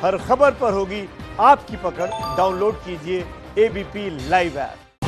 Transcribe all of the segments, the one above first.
हर खबर पर होगी आपकी पकड़। डाउनलोड कीजिए एबीपी लाइव ऐप।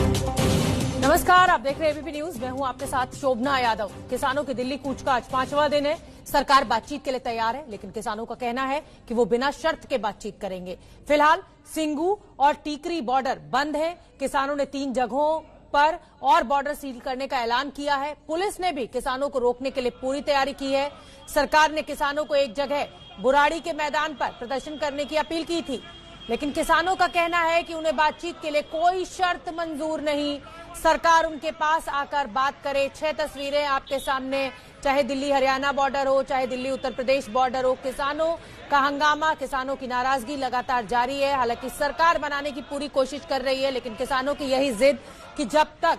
नमस्कार, आप देख रहे हैं एबीपी न्यूज। मैं हूं आपके साथ शोभना यादव। किसानों की दिल्ली कूच का आज 5वां दिन है। सरकार बातचीत के लिए तैयार है, लेकिन किसानों का कहना है कि वो बिना शर्त के बातचीत करेंगे। फिलहाल सिंगू और टीकरी बॉर्डर बंद है। किसानों ने 3 जगहों पर और बॉर्डर सील करने का ऐलान किया है। पुलिस ने भी किसानों को रोकने के लिए पूरी तैयारी की है। सरकार ने किसानों को एक जगह बुराड़ी के मैदान पर प्रदर्शन करने की अपील की थी, लेकिन किसानों का कहना है कि उन्हें बातचीत के लिए कोई शर्त मंजूर नहीं। सरकार उनके पास आकर बात करे। 6 तस्वीरें आपके सामने, चाहे दिल्ली हरियाणा बॉर्डर हो, चाहे दिल्ली उत्तर प्रदेश बॉर्डर हो। किसानों का हंगामा, किसानों की नाराजगी लगातार जारी है। हालांकि सरकार बनाने की पूरी कोशिश कर रही है, लेकिन किसानों की यही जिद कि जब तक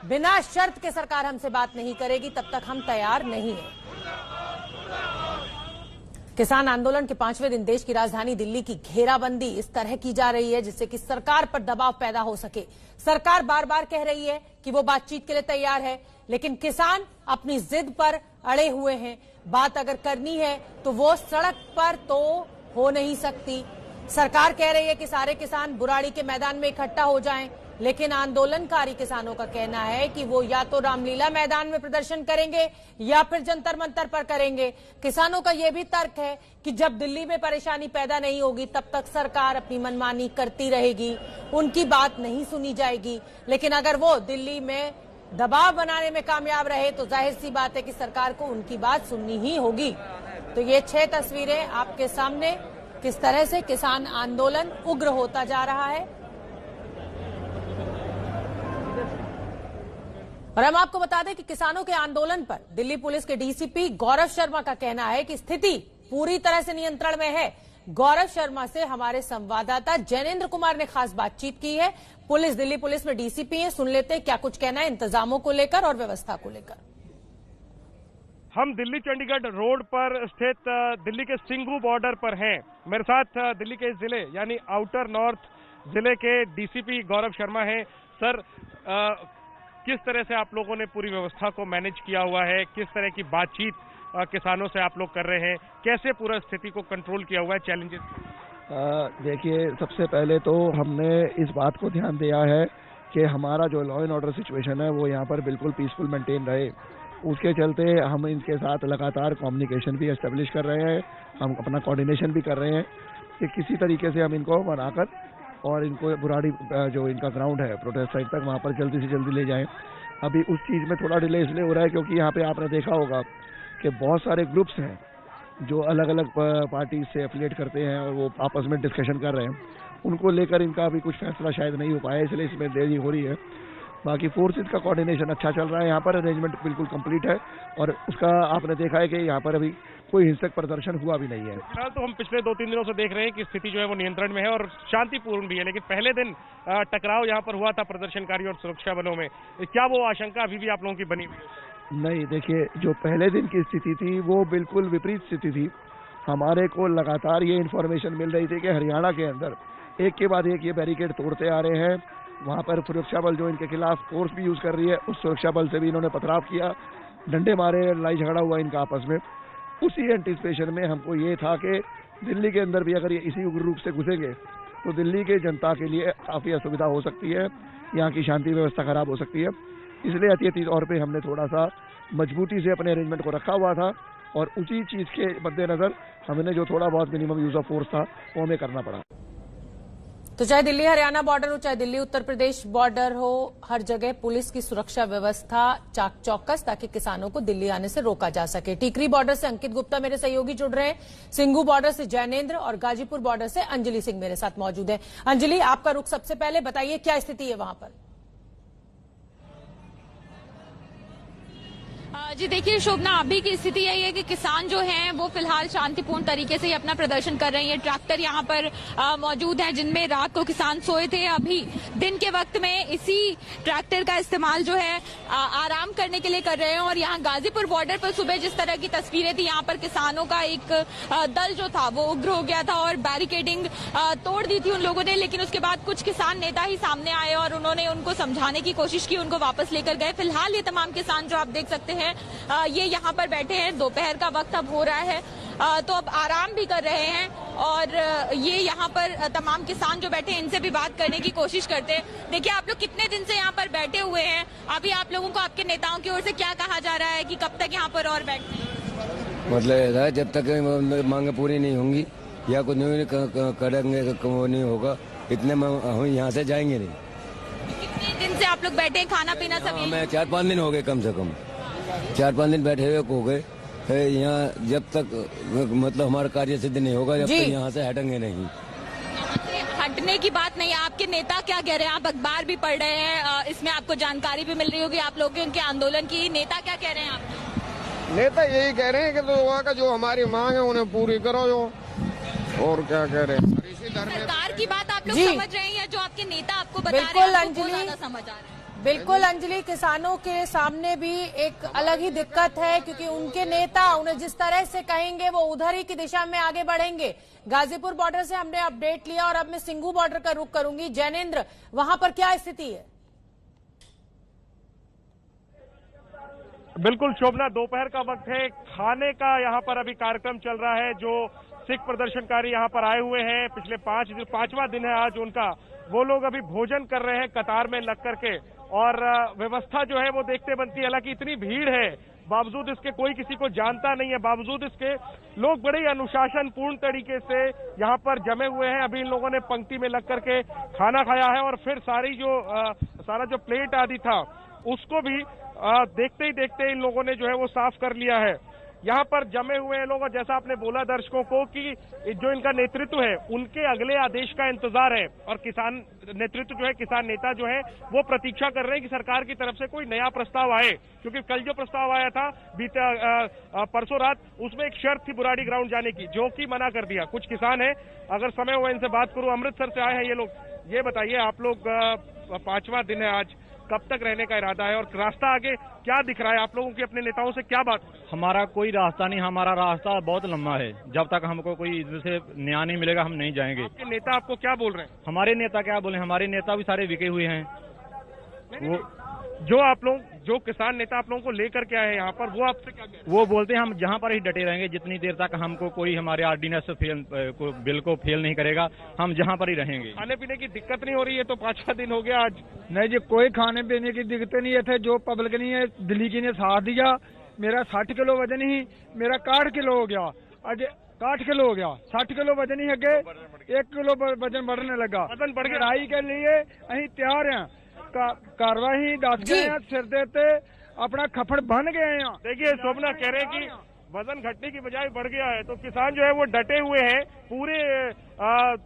बिना शर्त के सरकार हमसे बात नहीं करेगी तब तक हम तैयार नहीं है। किसान आंदोलन के 5वें दिन देश की राजधानी दिल्ली की घेराबंदी इस तरह की जा रही है जिससे कि सरकार पर दबाव पैदा हो सके। सरकार बार बार कह रही है कि वो बातचीत के लिए तैयार है, लेकिन किसान अपनी जिद पर अड़े हुए हैं। बात अगर करनी है तो वो सड़क पर तो हो नहीं सकती। सरकार कह रही है कि सारे किसान बुराड़ी के मैदान में इकट्ठा हो जाएं, लेकिन आंदोलनकारी किसानों का कहना है कि वो या तो रामलीला मैदान में प्रदर्शन करेंगे या फिर जंतर मंतर पर करेंगे। किसानों का यह भी तर्क है कि जब दिल्ली में परेशानी पैदा नहीं होगी तब तक सरकार अपनी मनमानी करती रहेगी, उनकी बात नहीं सुनी जाएगी। लेकिन अगर वो दिल्ली में दबाव बनाने में कामयाब रहे तो जाहिर सी बात है कि सरकार को उनकी बात सुननी ही होगी। तो ये 6 तस्वीरें आपके सामने, किस तरह से किसान आंदोलन उग्र होता जा रहा है। और हम आपको बता दें कि किसानों के आंदोलन पर दिल्ली पुलिस के डीसीपी गौरव शर्मा का कहना है कि स्थिति पूरी तरह से नियंत्रण में है। गौरव शर्मा से हमारे संवाददाता जैनेन्द्र कुमार ने खास बातचीत की है। दिल्ली पुलिस में डीसीपी है, सुन लेते हैं क्या कुछ कहना है इंतजामों को लेकर और व्यवस्था को लेकर। हम दिल्ली चंडीगढ़ रोड पर स्थित दिल्ली के सिंगू बॉर्डर पर हैं। मेरे साथ दिल्ली के जिले यानी आउटर नॉर्थ जिले के डीसीपी गौरव शर्मा हैं। सर, किस तरह से आप लोगों ने पूरी व्यवस्था को मैनेज किया हुआ है, किस तरह की बातचीत किसानों से आप लोग कर रहे हैं, कैसे पूरा स्थिति को कंट्रोल किया हुआ है, चैलेंजेस? देखिए, सबसे पहले तो हमने इस बात को ध्यान दिया है कि हमारा जो लॉ एंड ऑर्डर सिचुएशन है वो यहाँ पर बिल्कुल पीसफुल मेंटेन रहे। उसके चलते हम इनके साथ लगातार कम्युनिकेशन भी एस्टेब्लिश कर रहे हैं, हम अपना कोऑर्डिनेशन भी कर रहे हैं कि किसी तरीके से हम इनको बनाकर और इनको बुराड़ी जो इनका ग्राउंड है प्रोटेस्ट साइड तक, वहाँ पर जल्दी से जल्दी ले जाएं। अभी उस चीज़ में थोड़ा डिले इसलिए हो रहा है क्योंकि यहाँ पे आपने देखा होगा कि बहुत सारे ग्रुप्स हैं जो अलग अलग पार्टी से एफिलिएट करते हैं और वो आपस में डिस्कशन कर रहे हैं। उनको लेकर इनका अभी कुछ फैसला शायद नहीं हो पाया, इसलिए इसमें देरी हो रही है। बाकी फोर्सेज का कोऑर्डिनेशन अच्छा चल रहा है, यहाँ पर अरेंजमेंट बिल्कुल कंप्लीट है और उसका आपने देखा है कि यहाँ पर अभी कोई हिंसक प्रदर्शन हुआ भी नहीं है। फिलहाल तो हम पिछले 2-3 दिनों से देख रहे हैं कि स्थिति जो है वो नियंत्रण में है और शांतिपूर्ण भी है, लेकिन पहले दिन टकराव यहाँ पर हुआ था प्रदर्शनकारी और सुरक्षा बलों में। क्या वो आशंका अभी भी आप लोगों की बनी हुई है? नहीं, देखिए, जो पहले दिन की स्थिति थी वो बिल्कुल विपरीत स्थिति थी। हमारे को लगातार ये इन्फॉर्मेशन मिल रही थी कि हरियाणा के अंदर एक के बाद एक ये बैरिकेड तोड़ते आ रहे हैं। वहाँ पर सुरक्षा बल जो इनके खिलाफ फोर्स भी यूज कर रही है, उस सुरक्षा बल से भी इन्होंने पथराव किया, डंडे मारे, लड़ाई झगड़ा हुआ इनका आपस में। उसी एंटिसिपेशन में हमको ये था कि दिल्ली के अंदर भी अगर ये इसी उग्र रूप से घुसेंगे तो दिल्ली के जनता के लिए काफ़ी असुविधा हो सकती है, यहाँ की शांति व्यवस्था खराब हो सकती है। इसलिए एहतियाती तौर पे हमने थोड़ा सा मजबूती से अपने अरेंजमेंट को रखा हुआ था और उसी चीज़ के मद्देनजर हमने जो थोड़ा बहुत मिनिमम यूज ऑफ फोर्स था वो हमें करना पड़ा। तो चाहे दिल्ली हरियाणा बॉर्डर हो, चाहे दिल्ली उत्तर प्रदेश बॉर्डर हो, हर जगह पुलिस की सुरक्षा व्यवस्था चाक चौकस ताकि किसानों को दिल्ली आने से रोका जा सके। टीकरी बॉर्डर से अंकित गुप्ता मेरे सहयोगी जुड़ रहे हैं, सिंगू बॉर्डर से जैनेन्द्र और गाजीपुर बॉर्डर से अंजलि सिंह मेरे साथ मौजूद है। अंजलि, आपका रुख सबसे पहले बताइए क्या स्थिति है वहां पर? जी देखिए शोभना, अभी की स्थिति यही है कि किसान जो हैं वो फिलहाल शांतिपूर्ण तरीके से अपना प्रदर्शन कर रहे हैं। ट्रैक्टर यहाँ पर मौजूद हैं जिनमें रात को किसान सोए थे। अभी दिन के वक्त में इसी ट्रैक्टर का इस्तेमाल जो है आराम करने के लिए कर रहे हैं। और यहाँ गाजीपुर बॉर्डर पर सुबह जिस तरह की तस्वीरें थी, यहाँ पर किसानों का एक दल जो था वो उग्र हो गया था और बैरिकेडिंग तोड़ दी थी उन लोगों ने। लेकिन उसके बाद कुछ किसान नेता ही सामने आए और उन्होंने उनको समझाने की कोशिश की, उनको वापस लेकर गए। फिलहाल ये तमाम किसान जो आप देख सकते हैं ये यहाँ पर बैठे हैं। दोपहर का वक्त अब हो रहा है तो अब आराम भी कर रहे हैं और ये यहाँ पर तमाम किसान जो बैठे हैं इनसे भी बात करने की कोशिश करते हैं। देखिए, आप लोग कितने दिन से यहाँ पर बैठे हुए हैं, अभी आप लोगों को आपके नेताओं की ओर से क्या कहा जा रहा है कि कब तक यहाँ पर और बैठे? मतलब ऐसा है, जब तक मांगे पूरी नहीं होंगी या कुछ नहीं करेंगे, वो नहीं होगा, इतने हम यहाँ से जाएंगे नहीं। कितने दिन से आप लोग बैठे हैं, खाना पीना सब? मैं 4-5 दिन हो गए, कम से कम 4-5 दिन बैठे हुए हो गए यहाँ। जब तक मतलब हमारा कार्य सिद्ध नहीं होगा, जब तक यहाँ से हटेंगे नहीं। हटने की बात नहीं है। आपके नेता क्या कह रहे हैं? आप अखबार भी पढ़ रहे हैं, इसमें आपको जानकारी भी मिल रही होगी आप लोगों के उनके आंदोलन की। नेता क्या कह रहे हैं आप? नेता यही कह रहे हैं कि लोगों का जो हमारी मांग है उन्हें पूरी करो, जो और क्या कह रहे हैं। सरकार की बात आप लोग समझ रहे हैं या जो आपके नेता आपको बता रहे हैं बिल्कुल आपको अंजलि, ज्यादा समझ आ रहा है? बिल्कुल अंजलि, किसानों के सामने भी एक अलग ही दिक्कत है क्योंकि उनके नेता उन्हें जिस तरह से कहेंगे वो उधर ही की दिशा में आगे बढ़ेंगे। गाजीपुर बॉर्डर से हमने अपडेट लिया और अब मैं सिंघू बॉर्डर का रुख करूंगी। जैनेन्द्र, वहां पर क्या स्थिति है? बिल्कुल शोभना, दोपहर का वक्त है, खाने का यहाँ पर अभी कार्यक्रम चल रहा है। जो सिख प्रदर्शनकारी यहाँ पर आए हुए हैं, पिछले 5वां दिन है आज उनका, वो लोग अभी भोजन कर रहे हैं कतार में लग करके और व्यवस्था जो है वो देखते बनती है। हालांकि इतनी भीड़ है, बावजूद इसके कोई किसी को जानता नहीं है, बावजूद इसके लोग बड़े अनुशासन पूर्ण तरीके से यहाँ पर जमे हुए हैं। अभी इन लोगों ने पंक्ति में लग करके खाना खाया है और फिर सारा जो प्लेट आदि था उसको भी देखते ही देखते इन लोगों ने जो है वो साफ कर लिया है। यहाँ पर जमे हुए हैं लोग और जैसा आपने बोला दर्शकों को कि जो इनका नेतृत्व है उनके अगले आदेश का इंतजार है और किसान नेतृत्व जो है, किसान नेता जो है वो प्रतीक्षा कर रहे हैं कि सरकार की तरफ से कोई नया प्रस्ताव आए, क्योंकि कल जो प्रस्ताव आया था परसों रात, उसमें एक शर्त थी बुराड़ी ग्राउंड जाने की, जो कि मना कर दिया। कुछ किसान है, अगर समय हुआ इनसे बात करूं, अमृतसर से आए हैं ये लोग। ये बताइए, आप लोग 5वां दिन है आज, कब तक रहने का इरादा है और रास्ता आगे क्या दिख रहा है? आप लोगों की अपने नेताओं से क्या बात? हमारा कोई रास्ता नहीं, हमारा रास्ता बहुत लंबा है। जब तक हमको कोई इससे न्याय नहीं मिलेगा हम नहीं जाएंगे। आपके नेता आपको क्या बोल रहे हैं? हमारे नेता क्या बोले? हमारे नेता भी सारे बिके हुए हैं। जो किसान नेता आप लोगों को लेकर के आए हैं यहाँ पर, वो आपसे क्या कह रहे हैं? वो बोलते हैं हम जहाँ पर ही डटे रहेंगे, जितनी देर तक हमको कोई हमारे ऑर्डिनेंस बिल को फेल नहीं करेगा, हम जहाँ पर ही रहेंगे। खाने पीने की दिक्कत नहीं हो रही है? तो 5वां दिन हो गया आज। नहीं जी, कोई खाने पीने की दिक्कत नहीं है। थे जो पब्लिक नहीं है, दिल्ली की ने साथ दिया। मेरा 60 किलो वजन ही मेरा 60 किलो हो गया, आज 60 किलो हो गया। 60 किलो वजन ही अगे 1 किलो वजन बढ़ने लगा। वजन बढ़ गया। लड़ाई के लिए अं तैयार हैं, कार्रवाई दस गए हैं, सिर देते अपना खफड़ बन गए हैं। देखिए, शोभना कह रहे हैं कि वजन घटने की बजाय बढ़ गया है, तो किसान जो है वो डटे हुए हैं, पूरे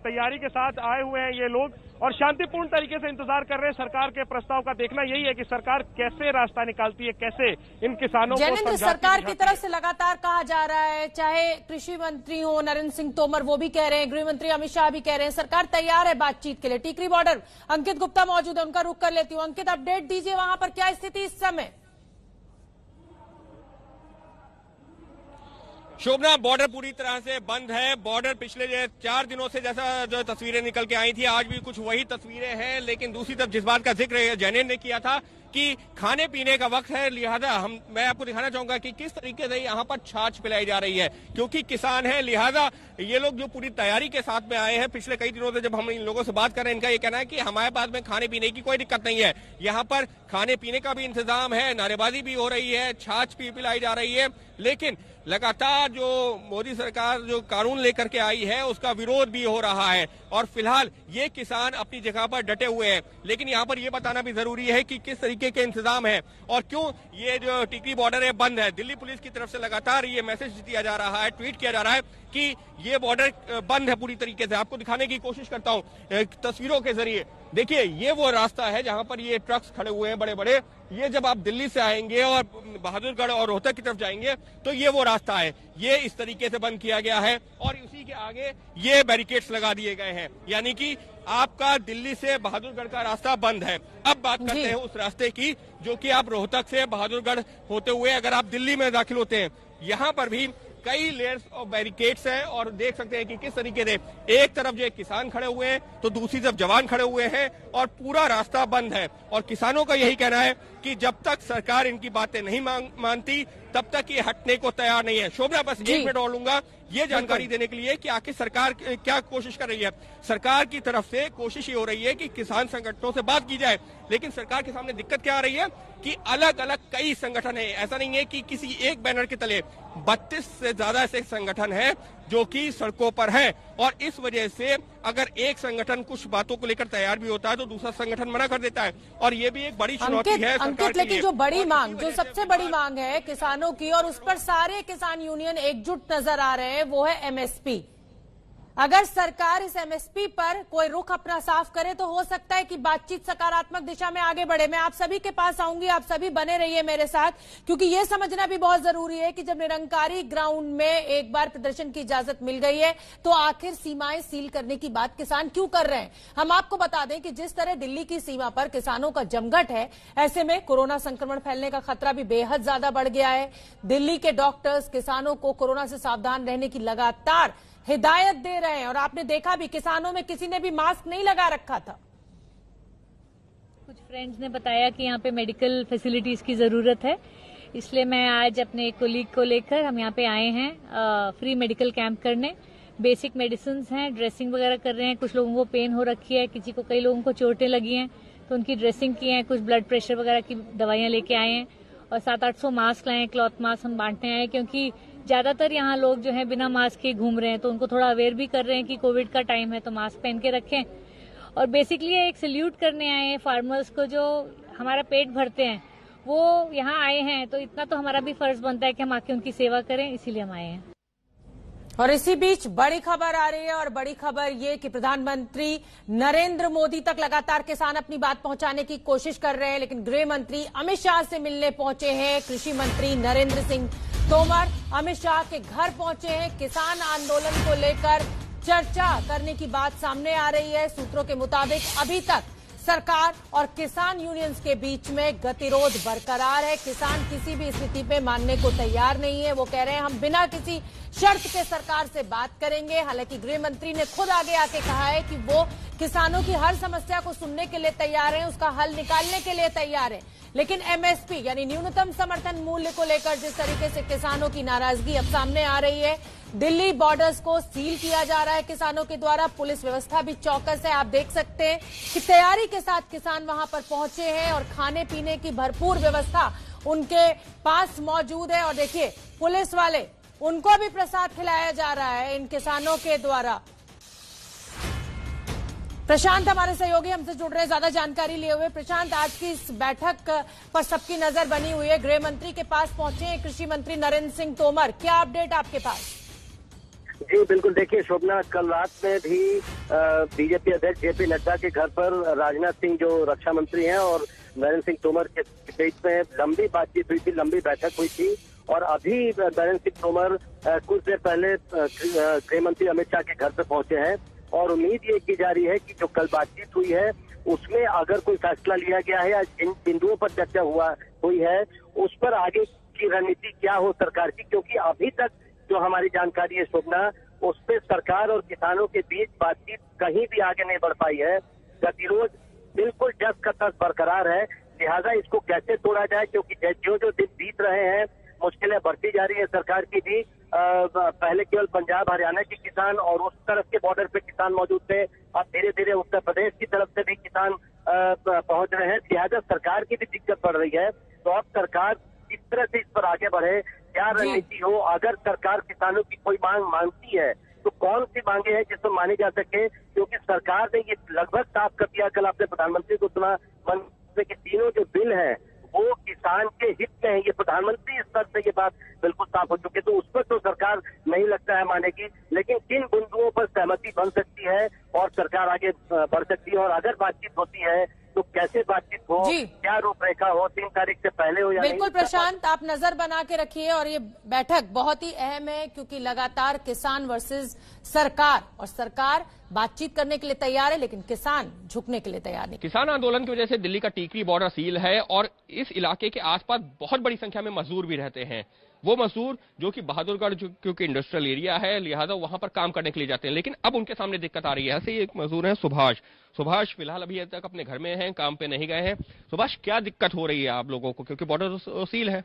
तैयारी के साथ आए हुए हैं ये लोग और शांतिपूर्ण तरीके से इंतजार कर रहे हैं सरकार के प्रस्ताव का। देखना यही है कि सरकार कैसे रास्ता निकालती है, कैसे इन किसानों को जैनेन्द्र, सरकार की तरफ से लगातार कहा जा रहा है, चाहे कृषि मंत्री हो नरेंद्र सिंह तोमर, वो भी कह रहे हैं, गृह मंत्री अमित शाह भी कह रहे हैं, सरकार तैयार है बातचीत के लिए। टीकरी बॉर्डर अंकित गुप्ता मौजूद है, उनका रुख कर लेती हूँ। अंकित, अपडेट दीजिए, वहां पर क्या स्थिति इस समय? शोभना, बॉर्डर पूरी तरह से बंद है। बॉर्डर पिछले 4 दिनों से जैसा जो तस्वीरें निकल के आई थी, आज भी कुछ वही तस्वीरें हैं। लेकिन दूसरी तरफ जिस बात का जिक्र जैनेन्द्र ने किया था कि खाने पीने का वक्त है, लिहाजा मैं आपको दिखाना चाहूंगा कि किस तरीके से यहाँ पर छाछ पिलाई जा रही है, क्योंकि किसान है, लिहाजा ये लोग जो पूरी तैयारी के साथ में आए हैं। पिछले कई दिनों से जब हम इन लोगों से बात कर रहे हैं, इनका ये कहना है कि हमारे पास में खाने पीने की कोई दिक्कत नहीं है, यहाँ पर खाने पीने का भी इंतजाम है, नारेबाजी भी हो रही है, छाछ भी पिलाई जा रही है। लेकिन लगातार जो मोदी सरकार जो कानून लेकर के आई है उसका विरोध भी हो रहा है और फिलहाल ये किसान अपनी जगह पर डटे हुए हैं। लेकिन यहाँ पर ये बताना भी जरूरी है कि किस तरीके के इंतजाम है और क्यों ये जो टिकरी बॉर्डर है बंद है। दिल्ली पुलिस की तरफ से लगातार ये मैसेज दिया जा रहा है, ट्वीट किया जा रहा है कि ये बॉर्डर बंद है पूरी तरीके से। आपको दिखाने की कोशिश करता हूँ तस्वीरों के जरिए। देखिए, ये वो रास्ता है जहां पर ये ट्रक्स खड़े हुए हैं बड़े बड़े। ये जब आप दिल्ली से आएंगे और बहादुरगढ़ और रोहतक की तरफ जाएंगे तो ये वो रास्ता है, ये इस तरीके से बंद किया गया है और उसी के आगे ये बैरिकेड्स लगा दिए गए हैं, यानी कि आपका दिल्ली से बहादुरगढ़ का रास्ता बंद है। अब बात करते हैं उस रास्ते की जो कि आप रोहतक से बहादुरगढ़ होते हुए अगर आप दिल्ली में दाखिल होते हैं, यहाँ पर भी कई लेयर्स ऑफ बैरिकेड्स हैं और देख सकते हैं कि किस तरीके से एक तरफ जो किसान खड़े हुए हैं तो दूसरी तरफ जवान खड़े हुए हैं और पूरा रास्ता बंद है। और किसानों का यही कहना है कि जब तक सरकार इनकी बातें नहीं मानती तब तक ये हटने को तैयार नहीं है। शोभना, बस 1 मिनट और लूंगा ये जानकारी देने के लिए कि आखिर सरकार क्या कोशिश कर रही है। सरकार की तरफ से कोशिश ये हो रही है कि किसान संगठनों से बात की जाए, लेकिन सरकार के सामने दिक्कत क्या आ रही है कि अलग अलग कई संगठन है। ऐसा नहीं है कि किसी एक बैनर के तले 32 से ज्यादा ऐसे संगठन हैं जो कि सड़कों पर हैं, और इस वजह से अगर एक संगठन कुछ बातों को लेकर तैयार भी होता है तो दूसरा संगठन मना कर देता है, और ये भी एक बड़ी चुनौती है सरकार के लिए। लेकिन जो बड़ी मांग, जो सबसे बड़ी मांग है किसानों की, और उस पर सारे किसान यूनियन एकजुट नजर आ रहे हैं, वो है एमएसपी। अगर सरकार इस एमएसपी पर कोई रुख अपना साफ करे तो हो सकता है कि बातचीत सकारात्मक दिशा में आगे बढ़े। मैं आप सभी के पास आऊंगी, आप सभी बने रहिए मेरे साथ, क्योंकि यह समझना भी बहुत जरूरी है कि जब निरंकारी ग्राउंड में एक बार प्रदर्शन की इजाजत मिल गई है तो आखिर सीमाएं सील करने की बात किसान क्यों कर रहे हैं। हम आपको बता दें कि जिस तरह दिल्ली की सीमा पर किसानों का जमघट है, ऐसे में कोरोना संक्रमण फैलने का खतरा भी बेहद ज्यादा बढ़ गया है। दिल्ली के डॉक्टर्स किसानों को कोरोना से सावधान रहने की लगातार हिदायत दे रहे हैं, और आपने देखा भी किसानों में किसी ने भी मास्क नहीं लगा रखा था। कुछ फ्रेंड्स ने बताया कि यहाँ पे मेडिकल फैसिलिटीज की जरूरत है, इसलिए मैं आज अपने कोलीग को लेकर हम यहाँ पे आए हैं फ्री मेडिकल कैंप करने। बेसिक मेडिसिन हैं, ड्रेसिंग वगैरह कर रहे हैं। कुछ लोगों को पेन हो रखी है, कई लोगों को चोटें लगी हैं तो उनकी ड्रेसिंग की है। कुछ ब्लड प्रेशर वगैरह की दवाइयां लेके आए हैं, और 700-800 मास्क लाए हैं, क्लॉथ मास्क हम बांटने आए, क्योंकि ज्यादातर यहाँ लोग जो है बिना मास्क के घूम रहे हैं, तो उनको थोड़ा अवेयर भी कर रहे हैं कि कोविड का टाइम है तो मास्क पहन के रखें। और बेसिकली एक सल्यूट करने आए हैं फार्मर्स को जो हमारा पेट भरते हैं, वो यहाँ आए हैं, तो इतना तो हमारा भी फर्ज बनता है कि हम आके उनकी सेवा करें, इसीलिए हम आए हैं। और इसी बीच बड़ी खबर आ रही है, और बड़ी खबर ये कि प्रधानमंत्री नरेंद्र मोदी तक लगातार किसान अपनी बात पहुंचाने की कोशिश कर रहे हैं, लेकिन गृह मंत्री अमित शाह से मिलने पहुंचे हैं कृषि मंत्री नरेंद्र सिंह तोमर। अमित शाह के घर पहुंचे हैं, किसान आंदोलन को लेकर चर्चा करने की बात सामने आ रही है। सूत्रों के मुताबिक अभी तक सरकार और किसान यूनियंस के बीच में गतिरोध बरकरार है। किसान किसी भी स्थिति पे मानने को तैयार नहीं है। वो कह रहे हैं हम बिना किसी शर्त के सरकार से बात करेंगे। हालांकि गृह मंत्री ने खुद आगे आके कहा है कि वो किसानों की हर समस्या को सुनने के लिए तैयार हैं, उसका हल निकालने के लिए तैयार हैं। लेकिन एमएसपी यानी न्यूनतम समर्थन मूल्य को लेकर जिस तरीके से किसानों की नाराजगी अब सामने आ रही है, दिल्ली बॉर्डर्स को सील किया जा रहा है किसानों के द्वारा। पुलिस व्यवस्था भी चौकस है। आप देख सकते हैं कि तैयारी के साथ किसान वहां पर पहुंचे हैं, और खाने पीने की भरपूर व्यवस्था उनके पास मौजूद है। और देखिए पुलिस वाले, उनको भी प्रसाद खिलाया जा रहा है इन किसानों के द्वारा। प्रशांत हमारे सहयोगी हमसे जुड़ रहे हैं ज्यादा जानकारी लिए हुए। प्रशांत, आज की इस बैठक पर सबकी नजर बनी हुई है, गृह मंत्री के पास पहुंचे हैं कृषि मंत्री नरेंद्र सिंह तोमर, क्या अपडेट आपके पास? जी बिल्कुल, देखिए शोभना, कल रात में भी बीजेपी अध्यक्ष जेपी नड्डा के घर पर राजनाथ सिंह जो रक्षा मंत्री हैं और नरेंद्र सिंह तोमर के बीच में लंबी बातचीत हुई थी, लंबी बैठक हुई थी। और अभी नरेंद्र सिंह तोमर कुछ देर पहले गृह मंत्री अमित शाह के घर पर पहुंचे हैं, और उम्मीद ये की जा रही है कि जो कल बातचीत हुई है उसमें अगर कोई फैसला लिया गया है या जिन बिंदुओं पर चर्चा हुई है उस पर आगे की रणनीति क्या हो सरकार की, क्योंकि अभी तक जो हमारी जानकारी है शोभना, उस पर सरकार और किसानों के बीच बातचीत कहीं भी आगे नहीं बढ़ पाई है। गतिरोध बिल्कुल जस का तस बरकरार है, लिहाजा इसको कैसे तोड़ा जाए, क्योंकि जो जो दिन बीत रहे हैं मुश्किलें बढ़ती जा रही है सरकार की भी। पहले केवल पंजाब हरियाणा के किसान और उस तरफ के बॉर्डर पे किसान मौजूद थे, अब धीरे धीरे उत्तर प्रदेश की तरफ से भी किसान पहुंच रहे हैं, लिहाजा सरकार की भी दिक्कत बढ़ रही है। तो अब सरकार किस तरह से इस पर आगे बढ़े, क्या रणनीति हो, अगर सरकार किसानों की कोई मांग मानती है तो कौन सी मांगे हैं जिसमें मानी जा सके, क्योंकि सरकार ने ये लगभग साफ कर दिया, कल आपने प्रधानमंत्री को सुना कि तीनों जो बिल है वो किसान के हित में है। ये प्रधानमंत्री स्तर से ये बात बिल्कुल साफ हो चुकी है, तो उस पर तो सरकार नहीं लगता है मानेगी, लेकिन किन बिंदुओं पर सहमति बन सकती है और सरकार आगे बढ़ सकती है, और अगर बातचीत होती है तो कैसे बातचीत हो, क्या रूपरेखा हो, 3 तारीख से पहले हो या नहीं। बिल्कुल प्रशांत, आप नजर बना के रखिए, और ये बैठक बहुत ही अहम है क्योंकि लगातार किसान वर्सेस सरकार, और सरकार बातचीत करने के लिए तैयार है लेकिन किसान झुकने के लिए तैयार नहीं। किसान आंदोलन की वजह से दिल्ली का टीकरी बॉर्डर सील है, और इस इलाके के आसपास बहुत बड़ी संख्या में मजदूर भी रहते हैं। वो मजदूर जो कि बहादुरगढ़ क्योंकि इंडस्ट्रियल एरिया है, लिहाजा वहां पर काम करने के लिए जाते हैं, लेकिन अब उनके सामने दिक्कत आ रही है। ऐसे ही एक मजदूर है सुभाष फिलहाल अभी तक अपने घर में हैं, काम पे नहीं गए हैं। सुभाष, क्या दिक्कत हो रही है आप लोगों को, क्योंकि बॉर्डर सील है?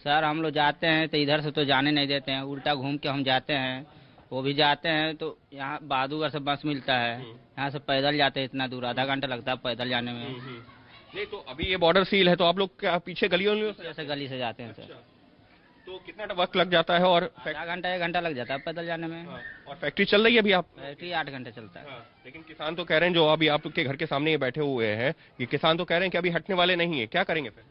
सर हम लोग जाते हैं तो इधर से तो जाने नहीं देते हैं, उल्टा घूम के हम जाते हैं। वो भी जाते हैं तो यहाँ बहादुरगढ़ से बस मिलता है, यहाँ से पैदल जाते हैं, इतना दूर आधा घंटा लगता है पैदल जाने में। नहीं तो अभी ये बॉर्डर सील है तो आप लोग क्या पीछे गलियों से गली से जाते हैं सर। तो कितना वक्त लग जाता है? और आधा घंटा 1 घंटा लग जाता है पैदल जाने में। और फैक्ट्री चल रही है अभी आप? फैक्ट्री 8 घंटे चलता है। लेकिन किसान तो कह रहे हैं, जो अभी आप के घर के सामने ये बैठे हुए हैं, ये किसान तो कह रहे हैं कि अभी हटने वाले नहीं है, क्या करेंगे फिर?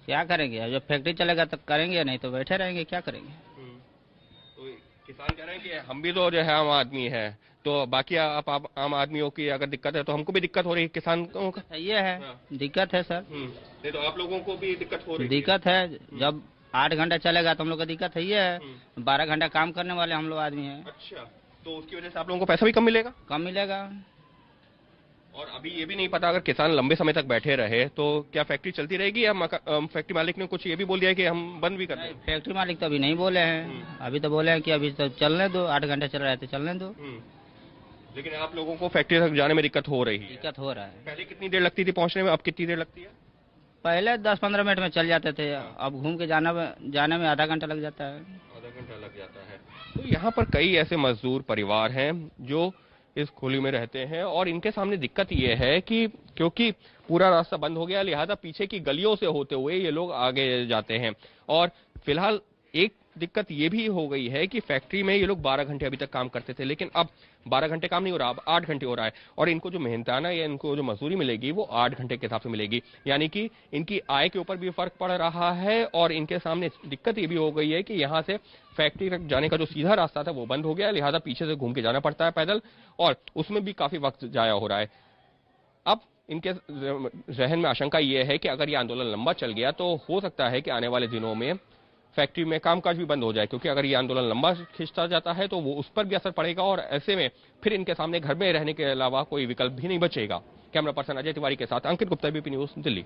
क्या करेंगे, जब फैक्ट्री चलेगा तो करेंगे, नहीं तो बैठे रहेंगे, क्या करेंगे। तो किसान कह रहे हैं कि हम भी तो जो है आम आदमी है, तो बाकी आप आम आदमियों की अगर दिक्कत है तो हमको भी दिक्कत हो रही है, किसानों का ये है दिक्कत है सर। नहीं तो आप लोगों को भी दिक्कत हो रही है? दिक्कत है, जब 8 घंटा चलेगा तो हम लोग को दिक्कत है, ये है 12 घंटा काम करने वाले हम लोग आदमी हैं। अच्छा, तो उसकी वजह से आप लोगों को पैसा भी कम मिलेगा? कम मिलेगा। और अभी ये भी नहीं पता अगर किसान लंबे समय तक बैठे रहे तो क्या फैक्ट्री चलती रहेगी, या फैक्ट्री मालिक ने कुछ ये भी बोल दिया है कि हम बंद भी कर दें? फैक्ट्री मालिक तो अभी नहीं बोले हैं, अभी तो बोले हैं कि अभी तो चलने दो, 8 घंटे चल रहा है तो चलने दो। लेकिन आप लोगों को फैक्ट्री तक जाने में दिक्कत हो रही है? दिक्कत हो रहा है। पहले कितनी देर लगती थी पहुंचने में, अब कितनी देर लगती है? पहले 10-15 मिनट में चल जाते थे, अब घूम के जाने में आधा घंटा लग जाता है। आधा घंटा लग जाता है। तो यहाँ पर कई ऐसे मजदूर परिवार हैं जो इस खोली में रहते हैं और इनके सामने दिक्कत ये है कि क्योंकि पूरा रास्ता बंद हो गया, लिहाजा पीछे की गलियों से होते हुए ये लोग आगे जाते हैं। और फिलहाल एक दिक्कत ये भी हो गई है कि फैक्ट्री में ये लोग 12 घंटे अभी तक काम करते थे, लेकिन अब 12 घंटे काम नहीं हो रहा, अब 8 घंटे हो रहा है। और इनको जो मेहनताना या इनको जो मजदूरी मिलेगी वो 8 घंटे के हिसाब से मिलेगी, यानी कि इनकी आय के ऊपर भी फर्क पड़ रहा है। और इनके सामने दिक्कत ये भी हो गई है कि यहाँ से फैक्ट्री तक जाने का जो सीधा रास्ता था वो बंद हो गया, लिहाजा पीछे से घूम के जाना पड़ता है पैदल, और उसमें भी काफी वक्त जाया हो रहा है। अब इनके जहन में आशंका ये है कि अगर ये आंदोलन लंबा चल गया तो हो सकता है कि आने वाले दिनों में फैक्ट्री में कामकाज भी बंद हो जाए, क्योंकि अगर ये आंदोलन लंबा खिंचता जाता है तो वो उस पर भी असर पड़ेगा और ऐसे में फिर इनके सामने घर में रहने के अलावा कोई विकल्प भी नहीं बचेगा। कैमरा पर्सन अजय तिवारी के साथ अंकित गुप्ता, एबीपी न्यूज, दिल्ली।